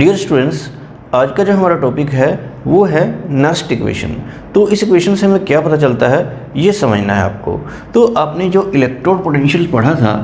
Dear students, आज का जो हमारा टॉपिक है वो है नस्ट इक्वेशन। तो इस इक्वेशन से हमें क्या पता चलता है ये समझना है आपको। तो आपने जो इलेक्ट्रोड पोटेंशियल पढ़ा था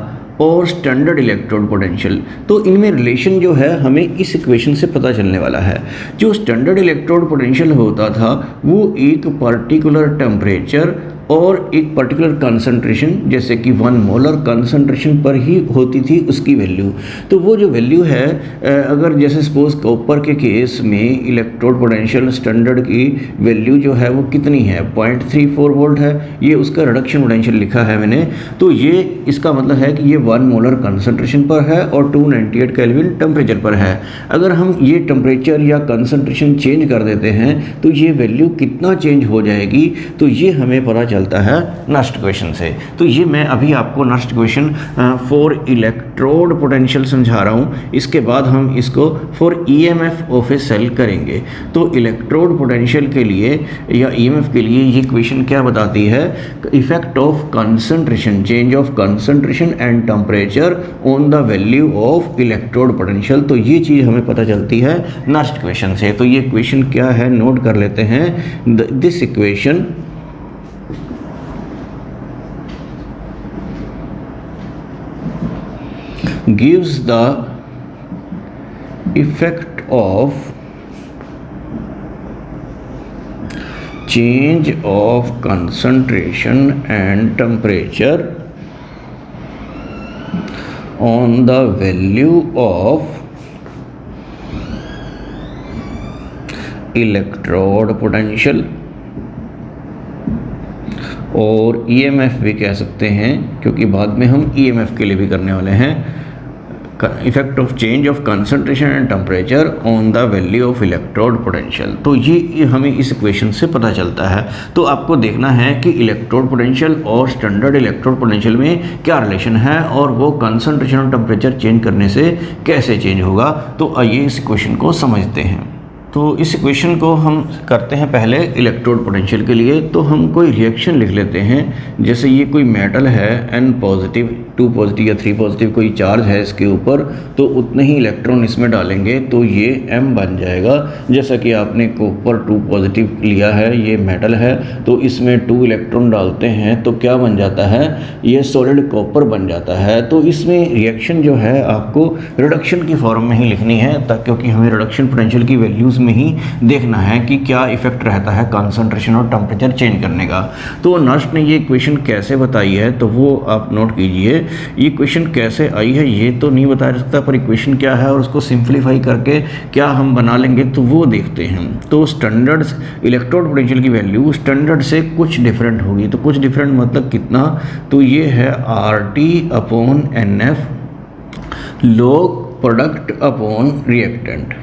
और स्टैंडर्ड इलेक्ट्रोड पोटेंशियल, तो इनमें रिलेशन जो है हमें इस इक्वेशन से पता चलने वाला है। जो स्टैंडर्ड इलेक्ट्रोड पोटेंशियल होता था वो एक पर्टिकुलर टेम्परेचर और एक पर्टिकुलर कंसंट्रेशन, जैसे कि 1 मोलर कंसंट्रेशन पर ही होती थी उसकी वैल्यू। तो वो जो वैल्यू है, अगर जैसे सपोज कॉपर के केस में इलेक्ट्रोड पोटेंशियल स्टैंडर्ड की वैल्यू जो है वो कितनी है, 0.34 वोल्ट है। ये उसका रिडक्शन पोटेंशियल लिखा है मैंने। तो ये इसका मतलब है कि ये 1 मोलर कंसंट्रेशन पर है और 298 केल्विन टेम्परेचर पर है। अगर हम ये टेम्परेचर या कंसंट्रेशन चेंज कर देते हैं तो ये वैल्यू कितना चेंज हो जाएगी, तो ये हमें पता चलता है नस्ट इक्वेशन से। तो ये मैं अभी आपको Nernst equation for electrode potential समझा रहा हूँ। इसके बाद हम इसको for EMF of a cell करेंगे। तो इलेक्ट्रोड पोटेंशियल के लिए या ईएमएफ के लिए ये इक्वेशन क्या बताती है, effect of concentration, change of concentration and temperature on the value of electrode potential. तो ये चीज़ हमें पता चलती है नस्ट इक्वेशन से। तो ये इक्वेशन क्या है नोट कर लेते हैं। This equation gives the effect of change of concentration and temperature on the value of electrode potential और ईएमएफ भी कह सकते हैं, क्योंकि बाद में हम ईएमएफ के लिए भी करने वाले हैं। Effect of change of concentration and temperature on the value of electrode potential. तो ये हमें इस इक्वेशन से पता चलता है। तो आपको देखना है कि इलेक्ट्रोड पोटेंशियल और स्टैंडर्ड इलेक्ट्रोड पोटेंशियल में क्या रिलेशन है और वो कंसंट्रेशन और टेम्परेचर चेंज करने से कैसे चेंज होगा। तो आइए इस इक्वेशन को समझते हैं। तो इस इक्वेशन को हम करते हैं पहले इलेक्ट्रोड पोटेंशियल के लिए। तो हम कोई रिएक्शन लिख लेते हैं। जैसे ये कोई मेटल है, N पॉजिटिव, 2 पॉजिटिव या 3 पॉजिटिव कोई चार्ज है इसके ऊपर, तो उतने ही इलेक्ट्रॉन इसमें डालेंगे तो ये M बन जाएगा। जैसा कि आपने कॉपर 2 पॉजिटिव लिया है, ये मेटल है, तो इसमें 2 इलेक्ट्रॉन डालते हैं तो क्या बन जाता है, ये सॉलिड कॉपर बन जाता है। तो इसमें रिएक्शन जो है आपको रिडक्शन की फॉर्म में ही लिखनी है, क्योंकि हमें रिडक्शन पोटेंशियल की वैल्यूज़ में ही देखना है कि क्या इफेक्ट रहता है कंसंट्रेशन और टेम्परेचर चेंज करने का। तो नस्ट ने ये इक्वेशन कैसे बताई है तो वो आप नोट कीजिए। ये इक्वेशन कैसे आई है ये तो नहीं बता सकता, पर इक्वेशन क्या है और उसको सिंप्लीफाई करके क्या हम बना लेंगे तो वो देखते हैं। तो स्टैंडर्ड इलेक्ट्रोड पोटेंशियल की वैल्यू स्टैंडर्ड से कुछ डिफरेंट होगी। तो कुछ डिफरेंट मतलब कितना, तो ये है RT/NF log product upon reactant.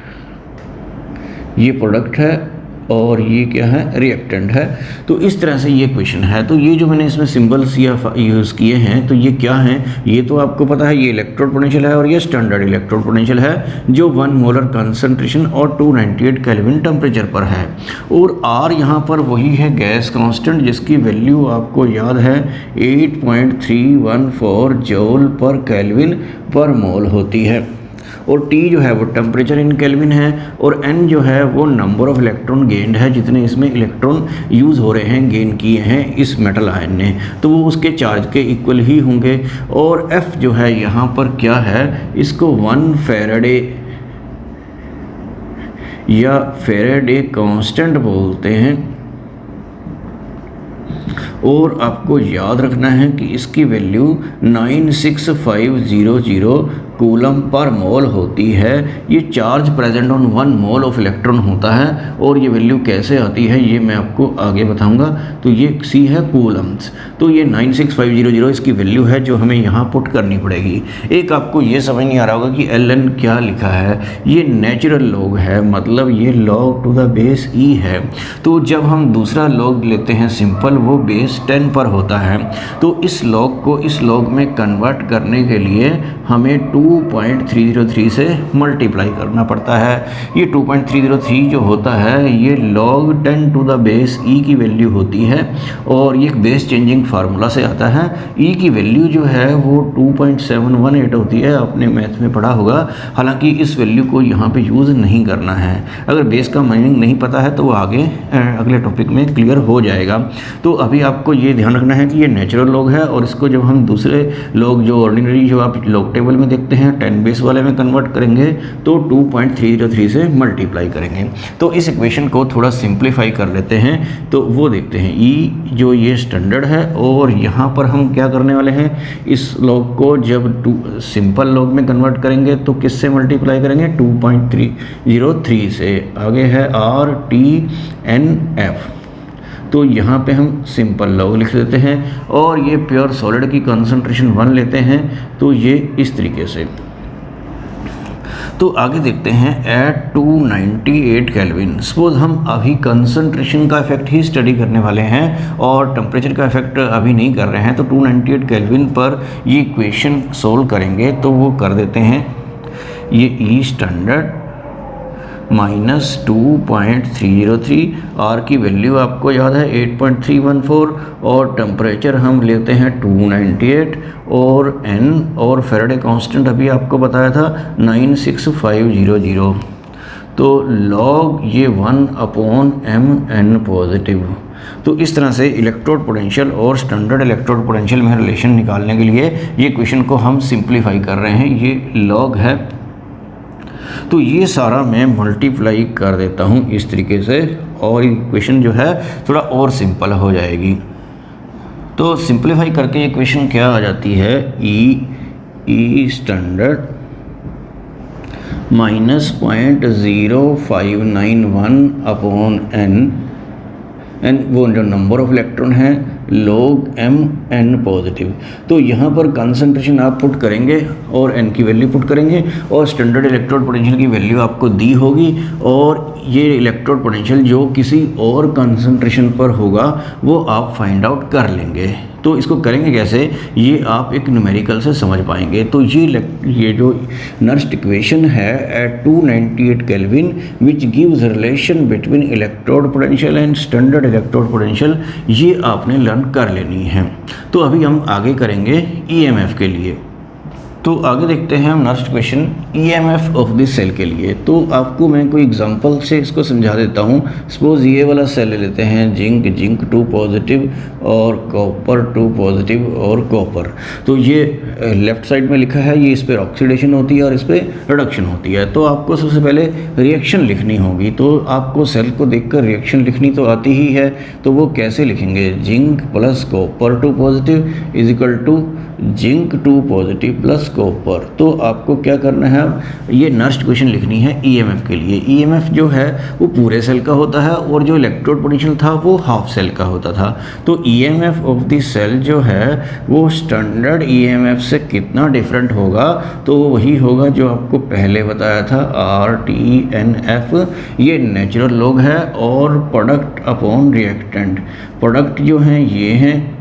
ये प्रोडक्ट है और ये क्या है, रिएक्टेंट है। तो इस तरह से ये इक्वेशन है। तो ये जो मैंने इसमें सिंबल्स या यूज़ किए हैं तो ये क्या हैं, ये तो आपको पता है, ये इलेक्ट्रोड पोटेंशियल है और ये स्टैंडर्ड इलेक्ट्रोड पोटेंशियल है जो 1 मोलर कंसंट्रेशन और 298 केल्विन टेम्परेचर पर है। और R यहाँ पर वही है गैस कांस्टेंट, जिसकी वैल्यू आपको याद है 8.314 जूल पर केल्विन पर मोल होती है। और T जो है वो टेम्परेचर इन केल्विन है और N जो है वो नंबर ऑफ इलेक्ट्रॉन गेन्ड है, जितने इसमें इलेक्ट्रॉन यूज़ हो रहे हैं, गेन किए हैं इस मेटल आयन ने, तो वो उसके चार्ज के इक्वल ही होंगे। और F जो है यहाँ पर क्या है, इसको 1 फैराडे या फैराडे कांस्टेंट बोलते हैं। और आपको याद रखना है कि इसकी वैल्यू 96500 कूलम पर मोल होती है। ये charge present on 1 mole of electron होता है। और ये वैल्यू कैसे आती है ये मैं आपको आगे बताऊंगा। तो ये C है कूलम्स। तो ये 96500 इसकी वैल्यू है जो हमें यहाँ पुट करनी पड़ेगी। एक आपको ये समझ नहीं आ रहा होगा कि Ln क्या लिखा है, ये नेचुरल लॉग है, मतलब ये log to the base E है। तो जब हम दूसरा लॉग लेते हैं सिंपल, वो बेस 10 पर होता है। तो इस लॉग को इस लॉग में कन्वर्ट करने के लिए हमें 2 2.303 से मल्टीप्लाई करना पड़ता है। ये 2.303 जो होता है ये log 10 to the base e की वैल्यू होती है और ये एक बेस चेंजिंग फार्मूला से आता है। e की वैल्यू जो है वो 2.718 होती है, आपने मैथ में पढ़ा होगा। हालांकि इस वैल्यू को यहाँ पे यूज़ नहीं करना है। अगर बेस का मीनिंग नहीं पता है तो वो आगे अगले टॉपिक में क्लियर हो जाएगा। तो अभी आपको ये ध्यान रखना है कि ये नेचुरल लॉग है और इसको जब हम दूसरे लॉग जो ऑर्डिनरी जो आप लॉग टेबल में देखते हैं 10 बेस वाले में कन्वर्ट करेंगे तो 2.303 से मल्टीप्लाई करेंगे। तो इस इक्वेशन को थोड़ा सिंप्लीफाई कर लेते हैं, तो वो देखते हैं। ई जो ये स्टैंडर्ड है और यहाँ पर हम क्या करने वाले हैं, इस लॉग को जब सिंपल लॉग में कन्वर्ट करेंगे तो किससे मल्टीप्लाई करेंगे, 2.303 से। आगे है RTNF, तो यहाँ पे हम सिंपल लॉग लिख देते हैं और ये प्योर सॉलिड की कंसंट्रेशन 1 लेते हैं, तो ये इस तरीके से। तो आगे देखते हैं एट 298 केल्विन। सपोज हम अभी कंसंट्रेशन का इफेक्ट ही स्टडी करने वाले हैं और टेम्परेचर का इफेक्ट अभी नहीं कर रहे हैं, तो 298 केल्विन पर ये इक्वेशन सोल्व करेंगे। तो वो कर देते हैं, ये ई स्टैंडर्ड माइनस 2.303, आर की वैल्यू आपको याद है 8.314 और टेम्परेचर हम लेते हैं 298 और एन और फेराडे कांस्टेंट अभी आपको बताया था 96500। तो लॉग ये 1/mn पॉजिटिव। तो इस तरह से इलेक्ट्रोड पोटेंशियल और स्टैंडर्ड इलेक्ट्रोड पोटेंशियल में रिलेशन निकालने के लिए ये क्वेश्चन को हम सिंप्लीफाई कर रहे हैं। ये लॉग है, तो ये सारा मैं मल्टीप्लाई कर देता हूँ इस तरीके से और इक्वेशन जो है थोड़ा और सिंपल हो जाएगी। तो सिंप्लीफाई करके इक्वेशन क्या आ जाती है, ई स्टैंडर्ड माइनस 0.0591 अपॉन एन वो जो नंबर ऑफ इलेक्ट्रॉन है log mn पॉजिटिव। तो यहाँ पर कंसंट्रेशन आप पुट करेंगे और n की वैल्यू पुट करेंगे और स्टैंडर्ड इलेक्ट्रोड पोटेंशियल की वैल्यू आपको दी होगी और ये इलेक्ट्रोड पोटेंशियल जो किसी और कंसंट्रेशन पर होगा वो आप फाइंड आउट कर लेंगे। तो इसको करेंगे कैसे, ये आप एक न्यूमेरिकल से समझ पाएंगे। तो ये जो नर्स्ट इक्वेशन है at 298 Kelvin which gives relation between electrode potential and standard electrode potential, ये आपने लर्न कर लेनी है। तो अभी हम आगे करेंगे ईएमएफ के लिए। तो आगे देखते हैं हम next question EMF of this cell के लिए। तो आपको मैं कोई एग्जांपल से इसको समझा देता हूँ। सपोज ये वाला सेल ले लेते हैं, जिंक 2 पॉजिटिव और कॉपर 2 पॉजिटिव और कॉपर। तो ये लेफ्ट साइड में लिखा है, ये इस पर ऑक्सीडेशन होती है और इस पर रिडक्शन होती है। तो आपको सबसे पहले रिएक्शन लिखनी होगी। तो आपको सेल को देखकर रिएक्शन लिखनी तो आती ही है, तो वो कैसे लिखेंगे, zinc plus copper 2 positive is equal to zinc 2 positive plus copper. तो आपको क्या करना है, ये नेक्स्ट क्वेश्चन लिखनी है ईएमएफ के लिए। ईएमएफ जो है वो पूरे सेल का होता है और जो इलेक्ट्रोड पोटेंशियल था वो हाफ सेल का होता था। तो ईएमएफ ऑफ द सेल जो है वो स्टैंडर्ड ईएमएफ से कितना डिफरेंट होगा, तो वही होगा जो आपको पहले बताया था, RTNF। ये नेचुरल लॉग है और प्रोडक्ट अपॉन रिएक्टेंट। प्रोडक्ट जो हैं ये हैं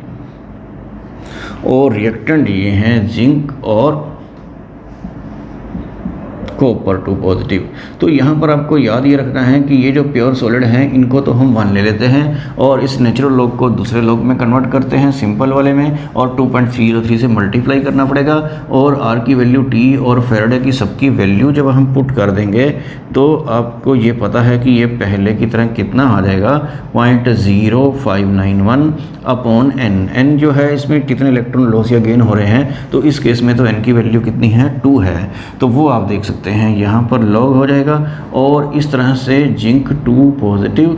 और रिएक्टेंट ये हैं जिंक और कॉपर 2 पॉजिटिव। तो यहाँ पर आपको याद ये रखना है कि ये जो प्योर सॉलिड हैं इनको तो हम 1 ले लेते हैं और इस नेचुरल लॉग को दूसरे लॉग में कन्वर्ट करते हैं सिंपल वाले में, और 2.303 से मल्टीप्लाई करना पड़ेगा और आर की वैल्यू टी और फेराडे की सबकी वैल्यू जब हम पुट कर देंगे तो आपको ये पता है कि ये पहले की तरह कितना आ जाएगा, 0.0591 अपॉन एन जो है इसमें कितने इलेक्ट्रॉन लॉस या गेन हो रहे हैं, तो इस केस में तो एन की वैल्यू कितनी है, 2 है। तो वो आप देख सकते हैं यहाँ पर लॉग हो जाएगा और इस तरह से जिंक 2 पॉजिटिव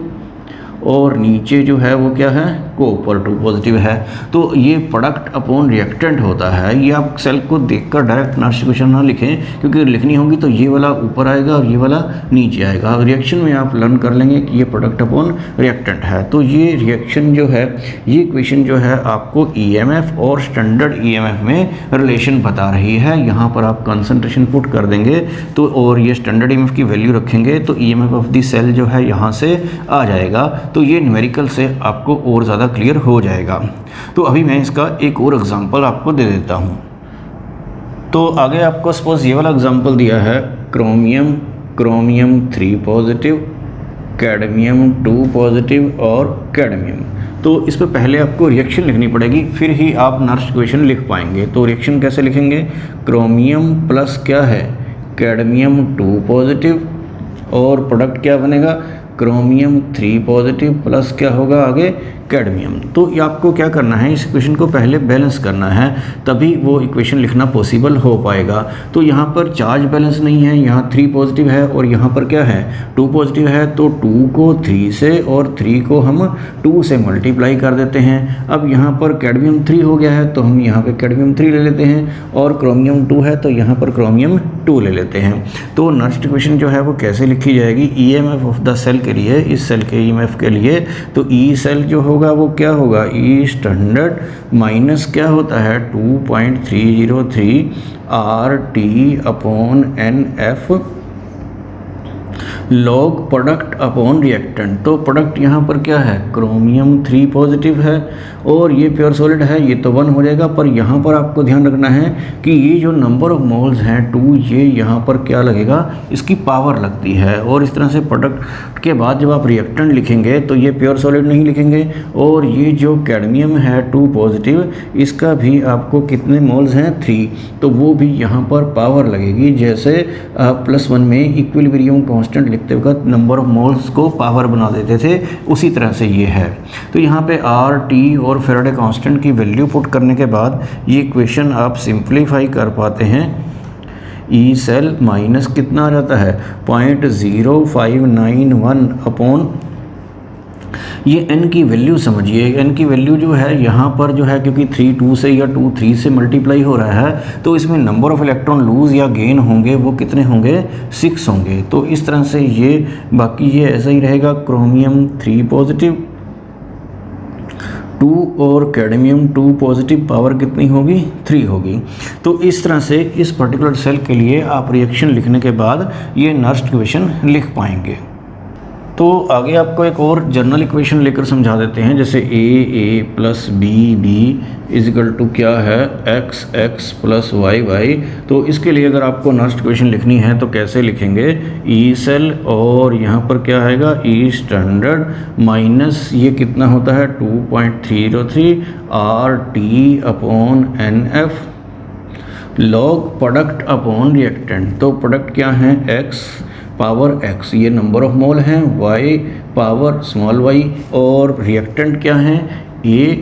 और नीचे जो है वो क्या है, कॉपर 2 पॉजिटिव है। तो ये प्रोडक्ट अपॉन रिएक्टेंट होता है। ये आप सेल को देखकर डायरेक्ट नेक्स्ट क्वेश्चन ना लिखें, क्योंकि लिखनी होगी तो ये वाला ऊपर आएगा और ये वाला नीचे आएगा। रिएक्शन में आप लर्न कर लेंगे कि ये प्रोडक्ट अपॉन रिएक्टेंट है। तो ये रिएक्शन जो है, ये इक्वेशन जो है आपको ईएमएफ और स्टैंडर्ड ईएमएफ में रिलेशन बता रही है। यहाँ पर आप कंसंट्रेशन पुट कर देंगे तो और ये स्टैंडर्ड ईएमएफ की वैल्यू रखेंगे तो ईएमएफ ऑफ दी सेल जो है यहाँ से आ जाएगा। तो ये न्यूमेरिकल से आपको और ज़्यादा क्लियर हो जाएगा। तो अभी मैं इसका एक और एग्जांपल आपको दे देता हूँ। तो आगे आपको सपोज ये वाला एग्जांपल दिया है, क्रोमियम 3 पॉजिटिव, कैडमियम 2 पॉजिटिव और कैडमियम। तो इस पर पहले आपको रिएक्शन लिखनी पड़ेगी, फिर ही आप नर्स्ट इक्वेशन लिख पाएंगे। तो रिएक्शन कैसे लिखेंगे, क्रोमियम प्लस क्या है, कैडमियम 2 पॉजिटिव, और प्रोडक्ट क्या बनेगा, क्रोमियम 3 पॉजिटिव प्लस क्या होगा आगे, कैडमियम। तो ये आपको क्या करना है, इस इक्वेशन को पहले बैलेंस करना है, तभी वो इक्वेशन लिखना पॉसिबल हो पाएगा। तो यहाँ पर चार्ज बैलेंस नहीं है, यहाँ 3 पॉजिटिव है और यहाँ पर क्या है, 2 पॉजिटिव है। तो 2 को 3 से और 3 को हम 2 से मल्टीप्लाई कर देते हैं। अब यहाँ पर कैडमियम 3 हो गया है तो हम यहाँ पे कैडमियम 3 ले लेते हैं, और क्रोमियम 2 है तो यहाँ पर क्रोमियम 2 ले लेते हैं। तो नर्स्ट इक्वेशन जो है वो कैसे लिखी जाएगी, ईएमएफ ऑफ द सेल के लिए, इस सेल के ईएमएफ के लिए, तो ई सेल जो होगा वो क्या होगा, ई स्टैंडर्ड माइनस क्या होता है 2.303 RT/NF log product upon reactant. तो प्रोडक्ट यहाँ पर क्या है, क्रोमियम 3 पॉजिटिव है और ये प्योर सॉलिड है, ये तो 1 हो जाएगा। पर यहाँ पर आपको ध्यान रखना है कि ये जो नंबर ऑफ मोल्स हैं 2, ये यहाँ पर क्या लगेगा, इसकी पावर लगती है। और इस तरह से प्रोडक्ट के बाद जब आप रिएक्टेंट लिखेंगे तो ये प्योर सॉलिड नहीं लिखेंगे। और ये जो कैडमियम है 2 पॉजिटिव, इसका भी आपको कितने मोल्स हैं, 3, तो वो भी यहाँ पर पावर लगेगी। जैसे +1 में इक्विलिब्रियम कांस्टेंट लिखते वक्त नंबर ऑफ मोल्स को पावर बना देते थे, उसी तरह से ये है। तो यहाँ पे RT और फैराडे कांस्टेंट की वैल्यू पुट करने के बाद ये इक्वेशन आप सिंप्लीफाई कर पाते हैं। ई सेल माइनस कितना आ जाता है, 0.0591 अपॉन, ये n की वैल्यू समझिए, n की वैल्यू जो है यहाँ पर जो है, क्योंकि 3 2 से या 2 3 से मल्टीप्लाई हो रहा है, तो इसमें नंबर ऑफ इलेक्ट्रॉन लूज या गेन होंगे वो कितने होंगे, 6 होंगे। तो इस तरह से ये, बाकी ये ऐसा ही रहेगा, क्रोमियम 3 पॉजिटिव 2 और कैडमियम 2 पॉजिटिव, पावर कितनी होगी, 3 होगी। तो इस तरह से इस पर्टिकुलर सेल के लिए आप रिएक्शन लिखने के बाद ये नर्स्ट इक्वेशन लिख पाएंगे। तो आगे आपको एक और जनरल इक्वेशन लेकर समझा देते हैं, जैसे A plus B is equal to क्या है, X प्लस Y। तो इसके लिए अगर आपको नर्स्ट इक्वेशन लिखनी है तो कैसे लिखेंगे, ई सेल और यहाँ पर क्या आएगा, ई स्टैंडर्ड माइनस ये कितना होता है 2.303 RT/NF log product upon reactant. तो प्रोडक्ट क्या है, X पावर x, ये नंबर ऑफ मोल हैं, y पावर स्मॉल y, और रिएक्टेंट क्या है, a,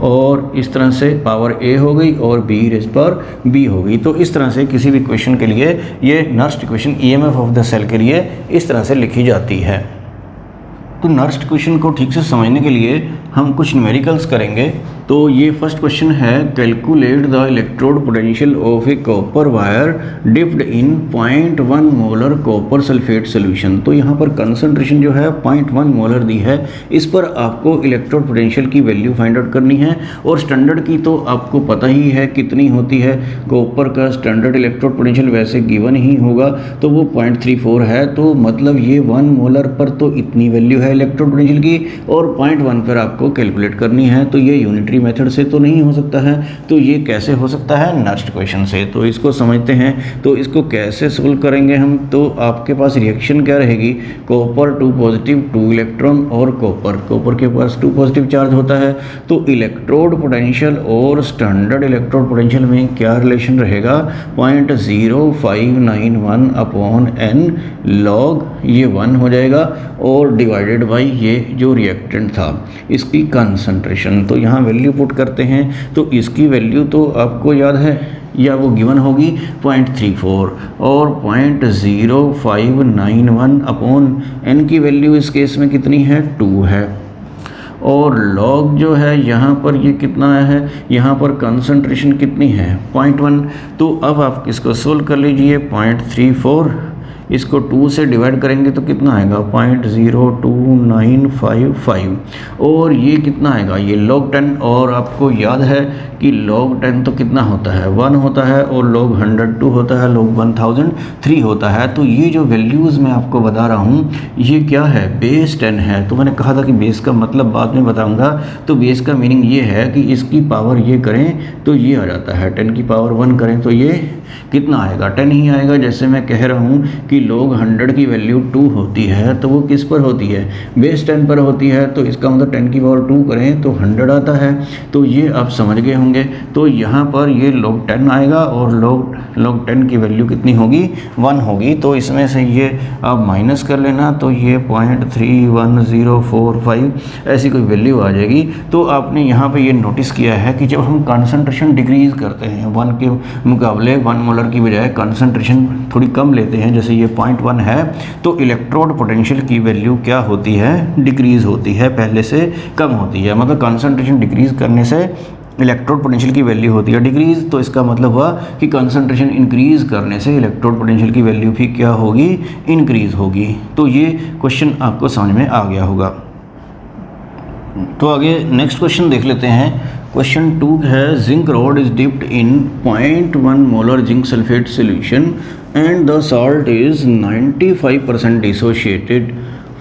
और इस तरह से पावर a हो गई और b रेज़ पर b हो गई। तो इस तरह से किसी भी इक्वेशन के लिए ये Nernst equation EMF of the cell के लिए इस तरह से लिखी जाती है। तो नर्स्ट इक्वेशन को ठीक से समझने के लिए हम कुछ न्यूमेरिकल्स करेंगे। तो ये फर्स्ट क्वेश्चन है, calculate the electrode potential of A copper wire dipped in 0.1 molar copper sulphate solution. तो यहाँ पर कंसंट्रेशन जो है 0.1 मोलर दी है, इस पर आपको इलेक्ट्रोड पोटेंशियल की वैल्यू फाइंड आउट करनी है। और स्टैंडर्ड की तो आपको पता ही है कितनी होती है, कॉपर का स्टैंडर्ड इलेक्ट्रोड पोटेंशियल वैसे गिवन ही होगा, तो वो 0.34 है। तो मतलब ये 1 मोलर पर तो इतनी वैल्यू है इलेक्ट्रोड पोटेंशियल की, और 0.1 पर आपको कैलकुलेट करनी है। तो ये यूनिटरी मेथड से तो नहीं हो सकता है, तो ये कैसे हो सकता है, नर्स्ट इक्वेशन से। तो इसको समझते हैं। तो इसको कैसे सोल्व करेंगे हम, तो आपके पास रिएक्शन क्या रहेगी, कॉपर 2 पॉजिटिव 2 इलेक्ट्रॉन और कॉपर के पास 2 पॉजिटिव चार्ज होता है। तो इलेक्ट्रोड पोटेंशियल और स्टैंडर्ड इलेक्ट्रोड पोटेंशियल में क्या रिलेशन रहेगा, 0.0591 अपॉन n लॉग, ये 1 हो जाएगा, और डिवाइडेड बाई ये जो रिएक्टेंट था इसकी कंसंट्रेशन। तो यहाँ वैल्यू पुट करते हैं, तो इसकी वैल्यू तो आपको याद है, या वो गिवन होगी 0.34, और 0.0591 अपॉन n की वैल्यू इस केस में कितनी है, 2 है। और लॉग जो है यहाँ पर ये कितना है, यहाँ पर कंसंट्रेशन कितनी है, 0.1। तो अब आप इसको सोल्व कर लीजिए, 0.34 इसको 2 से डिवाइड करेंगे तो कितना आएगा 0.0295 और ये कितना आएगा ये log 10 और आपको याद है कि log 10 तो कितना होता है 1 होता है और log 100 2 होता है log 1000 3 होता है। तो ये जो वैल्यूज़ मैं आपको बता रहा हूँ ये क्या है बेस 10 है। तो मैंने कहा था कि बेस का मतलब बाद में बताऊँगा। तो बेस का मीनिंग ये है कि इसकी पावर ये करें तो ये आ जाता है 10 की पावर 1 करें तो ये कितना आएगा 10 ही आएगा। जैसे मैं कह रहा हूँ कि log 100 की वैल्यू 2 होती है तो वो किस पर होती है बेस 10 पर होती है। तो इसका मतलब 10 की पावर 2 करें तो 100 आता है। तो ये आप समझ गए होंगे। तो यहाँ पर ये log 10 आएगा और log 10 की वैल्यू कितनी होगी 1 होगी। तो इसमें से ये आप माइनस कर लेना तो ये 0.31045 ऐसी कोई वैल्यू आ जाएगी। तो आपने यहाँ पे ये नोटिस किया है कि जब हम कंसंट्रेशन डिक्रीज़ करते हैं 1 के मुकाबले 1 मोलर की बजाय कंसंट्रेशन थोड़ी कम लेते हैं जैसे ये 0.1 है तो इलेक्ट्रोड पोटेंशियल की वैल्यू क्या होती है डिक्रीज़ होती है पहले से कम होती है। मतलब कंसंट्रेशन डिक्रीज़ करने से इलेक्ट्रोड पोटेंशियल की वैल्यू होती है डिक्रीज़। तो इसका मतलब हुआ कि कंसंट्रेशन इंक्रीज़ करने से इलेक्ट्रोड पोटेंशियल की वैल्यू भी क्या होगी इंक्रीज़ होगी। तो ये क्वेश्चन आपको समझ में आ गया होगा। तो आगे नेक्स्ट क्वेश्चन देख लेते हैं। क्वेश्चन 2 है zinc rod is dipped in 0.1 molar zinc sulphate solution and the salt is 95% dissociated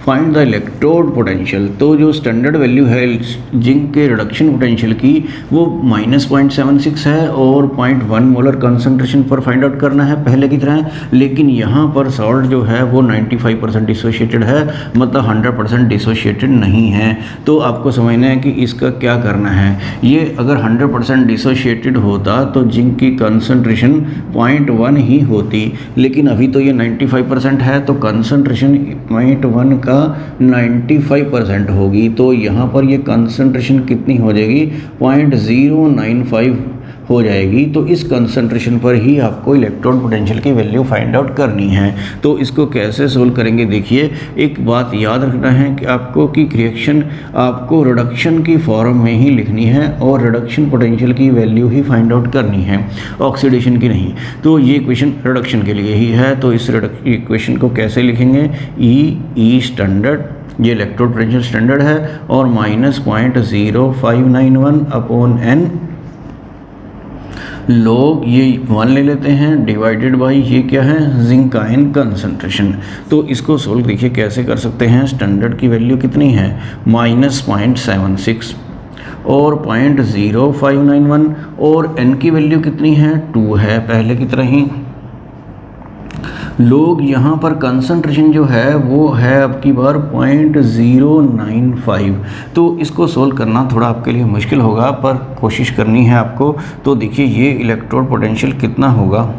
find the electrode potential. तो जो स्टैंडर्ड वैल्यू है जिंक के रिडक्शन पोटेंशियल की वो -0.76 है और 0.1 मोलर कंसंट्रेशन पर फाइंड आउट करना है पहले की तरह। लेकिन यहाँ पर सॉल्ट जो है वो 95% डिसोशिएटेड है मतलब 100% डिसोशिएटेड नहीं है। तो आपको समझना है कि इसका क्या करना है। ये अगर 100% डिसोशिएटेड होता तो जिंक की कंसंट्रेशन 0.1 ही होती लेकिन अभी तो ये 95% है तो कंसंट्रेशन 0.1 का 95% होगी। तो यहाँ पर ये कंसंट्रेशन कितनी हो जाएगी 0.095 हो जाएगी। तो इस कंसंट्रेशन पर ही आपको इलेक्ट्रोड पोटेंशियल की वैल्यू फाइंड आउट करनी है। तो इसको कैसे सोल्व करेंगे देखिए एक बात याद रखना है कि आपको कि रिएक्शन आपको रिडक्शन की फॉर्म में ही लिखनी है और रिडक्शन पोटेंशियल की वैल्यू ही फाइंड आउट करनी है ऑक्सीडेशन की नहीं। तो ये इक्वेशन रिडक्शन के लिए ही है। तो इस इक्वेशन को कैसे लिखेंगे ई स्टैंडर्ड ये इलेक्ट्रोड पोटेंशियल स्टैंडर्ड है और -0.0591 अपॉन n लोग ये 1 ले लेते हैं डिवाइडेड बाई ये क्या है जिंक आयन कंसंट्रेशन। तो इसको सोल्व देखिए कैसे कर सकते हैं। स्टैंडर्ड की वैल्यू कितनी है -0.76 और 0.0591 और n की वैल्यू कितनी है 2 है पहले की तरह ही। लोग यहाँ पर कंसंट्रेशन जो है वो है अब की बार 0.095। तो इसको सोल्व करना थोड़ा आपके लिए मुश्किल होगा पर कोशिश करनी है आपको। तो देखिए ये इलेक्ट्रोड पोटेंशियल कितना होगा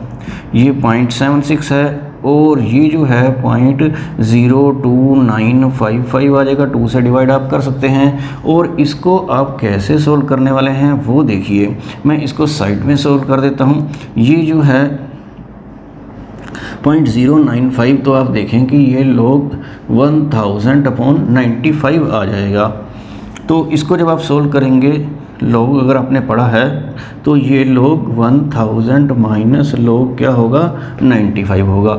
ये 0.76 है और ये जो है 0.02955 आ जाएगा। 2 से डिवाइड आप कर सकते हैं और इसको आप कैसे सोल्व करने वाले हैं वो देखिए। मैं इसको साइड में सोल्व कर देता हूँ। ये जो है 0.095 तो आप देखें कि ये log 1000/95 आ जाएगा। तो इसको जब आप सोल्व करेंगे log अगर आपने पढ़ा है तो ये log 1000 माइनस log क्या होगा 95 होगा।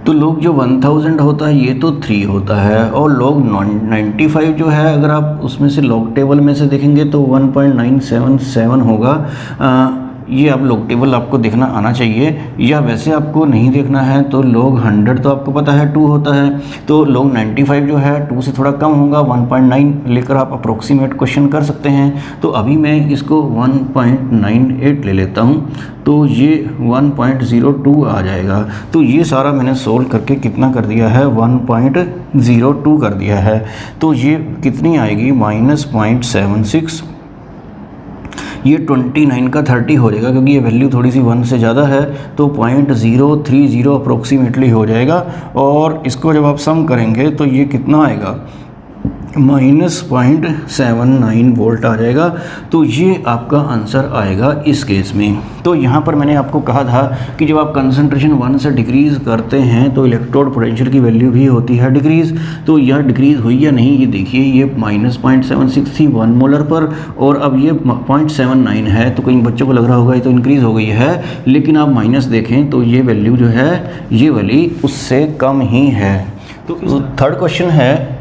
तो log जो 1000 होता है ये तो 3 होता है और log 95 जो है अगर आप उसमें से log टेबल में से देखेंगे तो 1.977 होगा। ये आप log टेबल आपको देखना आना चाहिए या वैसे आपको नहीं देखना है तो log 100 तो आपको पता है 2 होता है। तो log 95 जो है 2 से थोड़ा कम होगा 1.9 लेकर आप अप्रोक्सीमेट क्वेश्चन कर सकते हैं। तो अभी मैं इसको 1.98 ले लेता हूँ तो ये 1.02 आ जाएगा। तो ये सारा मैंने सोल्व करके कितना कर दिया है 1.02 कर दिया है। तो ये कितनी आएगी -0.76 ये 29 का 30 हो जाएगा क्योंकि ये वैल्यू थोड़ी सी 1 से ज़्यादा है तो 0.030 अप्रोक्सीमेटली हो जाएगा। और इसको जब आप सम करेंगे तो ये कितना आएगा -0.79 वोल्ट आ जाएगा। तो ये आपका आंसर आएगा इस केस में। तो यहाँ पर मैंने आपको कहा था कि जब आप कंसंट्रेशन 1 से डिक्रीज़ करते हैं तो इलेक्ट्रोड पोटेंशियल की वैल्यू भी होती है डिक्रीज़। तो यह डिक्रीज़ हुई या नहीं, ये देखिए, ये -0.76 थी 1 मोलर पर और अब ये 0.79 है। तो कई बच्चों को लग रहा होगा ये तो इंक्रीज़ हो गई है, लेकिन आप माइनस देखें तो ये वैल्यू जो है ये वाली उससे कम ही है। तो थर्ड क्वेश्चन है,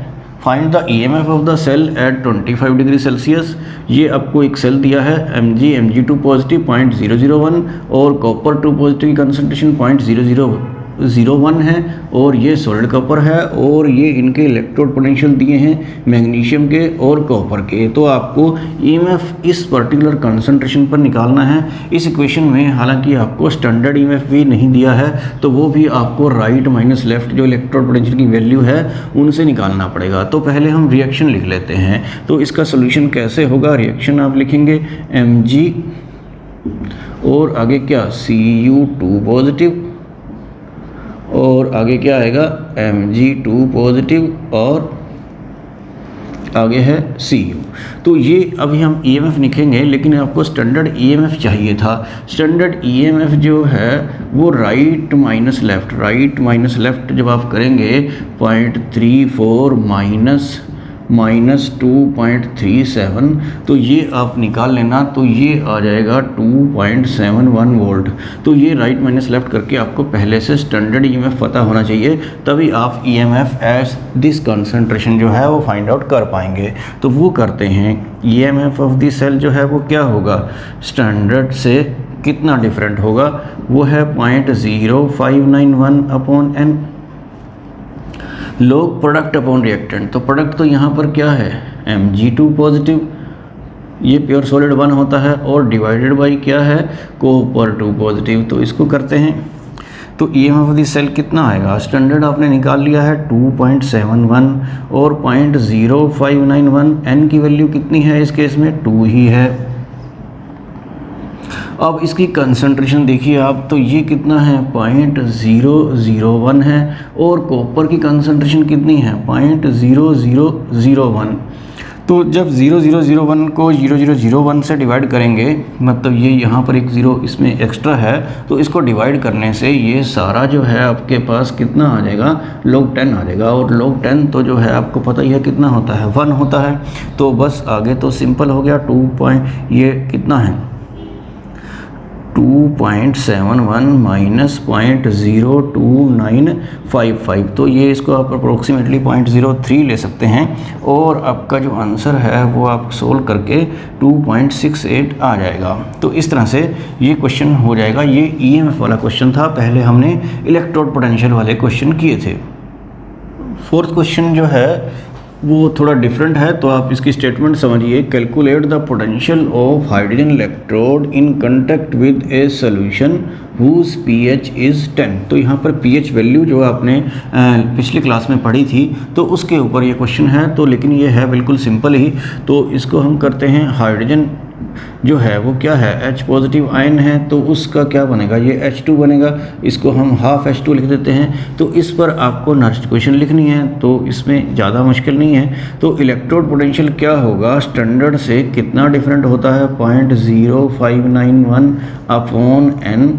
find the EMF of the cell at 25 degree Celsius. ये आपको एक सेल दिया है Mg2 पॉजिटिव 0.001 और कॉपर 2 पॉजिटिव की कंसंट्रेशन 0.0001 है और ये सॉलिड कॉपर है और ये इनके इलेक्ट्रोड पोटेंशियल दिए हैं मैग्नीशियम के और कॉपर के। तो आपको EMF इस पर्टिकुलर कंसंट्रेशन पर निकालना है। इस इक्वेशन में हालांकि आपको स्टैंडर्ड EMF भी नहीं दिया है, तो वो भी आपको राइट माइनस लेफ्ट जो इलेक्ट्रोड पोटेंशियल की वैल्यू है उनसे निकालना पड़ेगा। तो पहले हम रिएक्शन लिख लेते हैं। तो इसका सोल्यूशन कैसे होगा, रिएक्शन आप लिखेंगे Mg और आगे क्या Cu2 पॉजिटिव और आगे क्या आएगा Mg2 पॉजिटिव और आगे है Cu। तो ये अभी हम EMF लिखेंगे, लेकिन आपको स्टैंडर्ड EMF चाहिए था। स्टैंडर्ड EMF जो है वो राइट माइनस लेफ्ट जब आप करेंगे 0.34 -2.37, तो ये आप निकाल लेना, तो ये आ जाएगा 2.71 वोल्ट। तो ये राइट माइनस लेफ्ट करके आपको पहले से स्टैंडर्ड EMF पता होना चाहिए, तभी आप EMF एज दिस कंसंट्रेशन जो है वो फाइंड आउट कर पाएंगे। तो वो करते हैं। EMF ऑफ द सेल जो है वो क्या होगा, स्टैंडर्ड से कितना डिफरेंट होगा, वो है 0.0591/n। Log product upon reactant, तो प्रोडक्ट तो यहाँ पर क्या है Mg2 पॉजिटिव, ये प्योर सॉलिड 1 होता है और डिवाइडेड बाई क्या है कॉपर 2 पॉजिटिव। तो इसको करते हैं। तो EMF ऑफ द सेल कितना आएगा, स्टैंडर्ड आपने निकाल लिया है 2.71 और 0.0591, n की वैल्यू कितनी है इस केस में 2 ही है। अब इसकी कंसंट्रेशन देखिए आप, तो ये कितना है 0.001 है और कॉपर की कंसंट्रेशन कितनी है 0.0001। तो जब 0.001 को 0.001 से डिवाइड करेंगे, मतलब ये यहाँ पर एक ज़ीरो इसमें एक्स्ट्रा है, तो इसको डिवाइड करने से ये सारा जो है आपके पास कितना आ जाएगा log 10 आ जाएगा। और log 10 तो जो है आपको पता ही है कितना होता है 1 होता है। तो बस आगे तो सिंपल हो गया, ये कितना है 2.71 माइनस 0.02955, तो ये इसको आप अप्रोक्सीमेटली 0.03 ले सकते हैं और आपका जो आंसर है वो आप सोल्व करके 2.68 आ जाएगा। तो इस तरह से ये क्वेश्चन हो जाएगा। ये EMF वाला क्वेश्चन था, पहले हमने इलेक्ट्रोड पोटेंशियल वाले क्वेश्चन किए थे। फोर्थ क्वेश्चन जो है वो थोड़ा डिफरेंट है, तो आप इसकी स्टेटमेंट समझिए। Calculate the potential of hydrogen electrode in contact with a solution whose pH is 10। तो यहाँ पर pH वैल्यू जो आपने पिछली क्लास में पढ़ी थी, तो उसके ऊपर ये क्वेश्चन है। तो लेकिन ये है बिल्कुल सिंपल ही। तो इसको हम करते हैं, हाइड्रोजन जो है वो क्या है H पॉजिटिव आयन है, तो उसका क्या बनेगा, ये H2 बनेगा। इसको हम हाफ H2 लिख देते हैं। तो इस पर आपको नेक्स्ट क्वेश्चन लिखनी है, तो इसमें ज़्यादा मुश्किल नहीं है। तो इलेक्ट्रोड पोटेंशियल क्या होगा, स्टैंडर्ड से कितना डिफरेंट होता है 0.0591/n।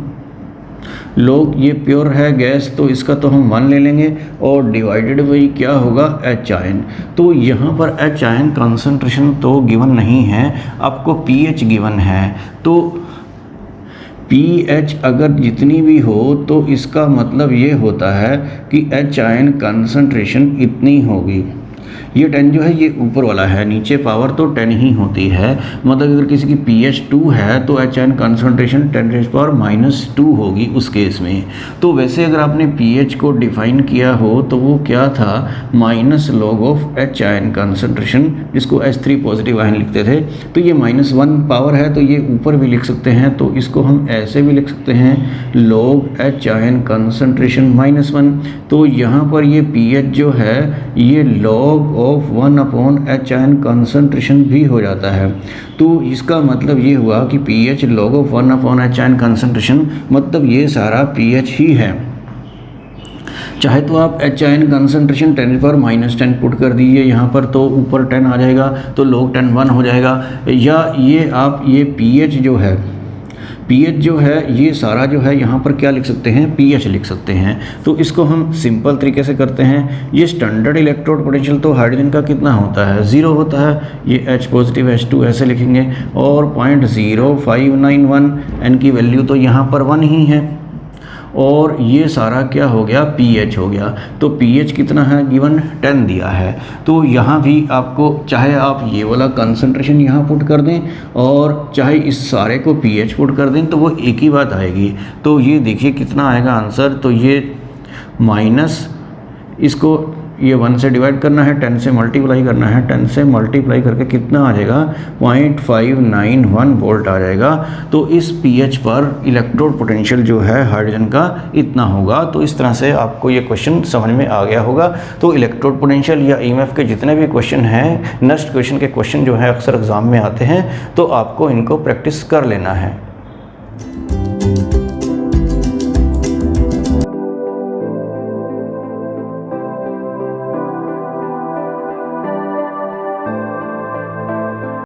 लोग ये प्योर है गैस, तो इसका तो हम 1 ले लेंगे और डिवाइडेड बाई क्या होगा H आयन। तो यहाँ पर H आयन कंसंट्रेशन तो गिवन नहीं है, आपको pH गिवन है। तो pH अगर जितनी भी हो तो इसका मतलब ये होता है कि H आयन कंसंट्रेशन इतनी होगी। ये 10 जो है ये ऊपर वाला है, नीचे पावर तो 10 ही होती है। मतलब अगर किसी की pH 2 है तो H आयन कंसंट्रेशन 10⁻⁻² होगी उस केस में। तो वैसे अगर आपने pH को डिफाइन किया हो तो वो क्या था, -log of H ion concentration, जिसको H3 पॉजिटिव आयन लिखते थे। तो ये -1 पावर है, तो ये ऊपर भी लिख सकते हैं। तो इसको हम ऐसे भी लिख सकते हैं log H आयन कंसंट्रेशन -1। तो यहाँ पर ये pH जो है ये log of 1/H ion concentration भी हो जाता है। तो इसका मतलब ये हुआ कि pH log of 1/H ion concentration, मतलब ये सारा pH ही है। चाहे तो आप HIN कंसंट्रेशन 10⁻⁻10 पुट कर दीजिए यहाँ पर, तो ऊपर 10 आ जाएगा, तो log 10 1 हो जाएगा। या ये आप ये pH जो है, pH जो है ये सारा जो है यहाँ पर क्या लिख सकते हैं, pH लिख सकते हैं। तो इसको हम सिंपल तरीके से करते हैं। ये स्टैंडर्ड इलेक्ट्रोड पोटेंशियल तो हाइड्रोजन का कितना होता है, 0 होता है। ये H पॉजिटिव H2 ऐसे लिखेंगे, और 0.0591 N की वैल्यू तो यहाँ पर 1 ही है। और ये सारा क्या हो गया, pH हो गया। तो pH कितना है, गिवन 10 दिया है। तो यहाँ भी आपको चाहे आप ये वाला कंसंट्रेशन यहाँ पुट कर दें और चाहे इस सारे को pH पुट कर दें, तो वो एक ही बात आएगी। तो ये देखिए कितना आएगा आंसर, तो ये माइनस, इसको ये 1 से डिवाइड करना है, 10 से मल्टीप्लाई करना है, 10 से मल्टीप्लाई करके कितना आ जाएगा, 0.591 वोल्ट आ जाएगा। तो इस pH पर इलेक्ट्रोड पोटेंशियल जो है हाइड्रोजन का इतना होगा। तो इस तरह से आपको ये क्वेश्चन समझ में आ गया होगा। तो इलेक्ट्रोड पोटेंशियल या EMF के जितने भी क्वेश्चन हैं, नेक्स्ट क्वेश्चन के क्वेश्चन जो है अक्सर एग्जाम में आते हैं, तो आपको इनको प्रैक्टिस कर लेना है।